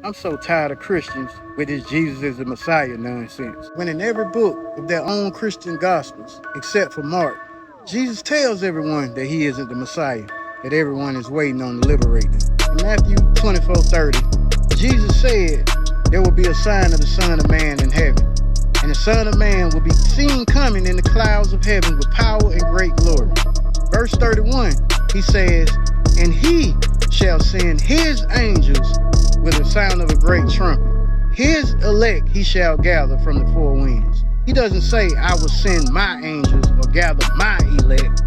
I'm so tired of Christians with this Jesus is the Messiah nonsense. When in every book of their own Christian gospels, except for Mark, Jesus tells everyone that he isn't the Messiah, that everyone is waiting on to liberate them. In Matthew 24:30, Jesus said there will be a sign of the Son of Man in heaven, and the Son of Man will be seen coming in the clouds of heaven with power and great glory. Verse 31, he says, and he shall send his angels with the sound of a great trumpet. His elect he shall gather from the four winds. He doesn't say, I will send my angels or gather my elect.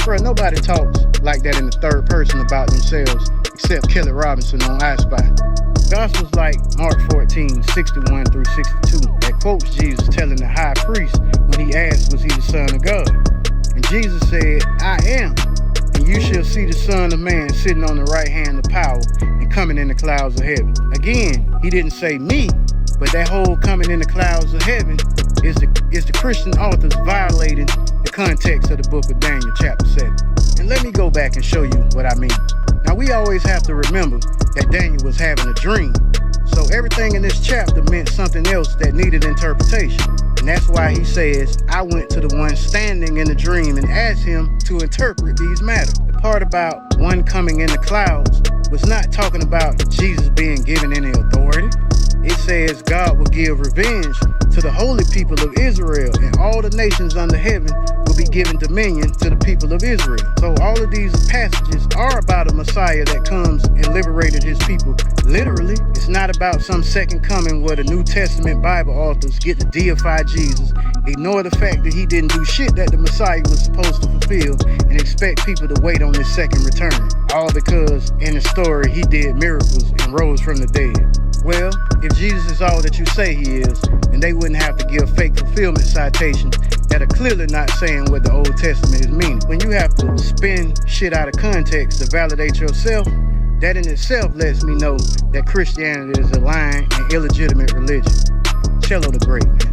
Bro, nobody talks like that in the third person about themselves except Kelly Robinson on I Spy. Gospels like Mark 14:61 through 62 that quotes Jesus telling the high priest when he asked, was he the Son of God? And Jesus said, I am. And you shall see the Son of Man sitting on the right hand of power and coming in the clouds of heaven. Again, he didn't say me, but that whole coming in the clouds of heaven is the Christian authors violating the context of the book of Daniel chapter 7. And let me go back and show you what I mean. Now we always have to remember that Daniel was having a dream. So everything in this chapter meant something else that needed interpretation. And that's why he says, I went to the one standing in the dream and asked him to interpret these matters. The part about one coming in the clouds was not talking about Jesus being given any authority. It says God will give revenge to the holy people of Israel, and all the nations under heaven will be given dominion to the people of Israel. So all of these passages are about a Messiah that comes and liberated his people. Literally, it's not about some second coming where the New Testament Bible authors get to deify Jesus, ignore the fact that he didn't do shit that the Messiah was supposed to fulfill, and expect people to wait on his second return. All because in the story he did miracles and rose from the dead. Well, if Jesus is all that you say he is, then they wouldn't have to give fake fulfillment citations that are clearly not saying what the Old Testament is meaning. When you have to spin shit out of context to validate yourself, that in itself lets me know that Christianity is a lying and illegitimate religion. Cello the Great, man.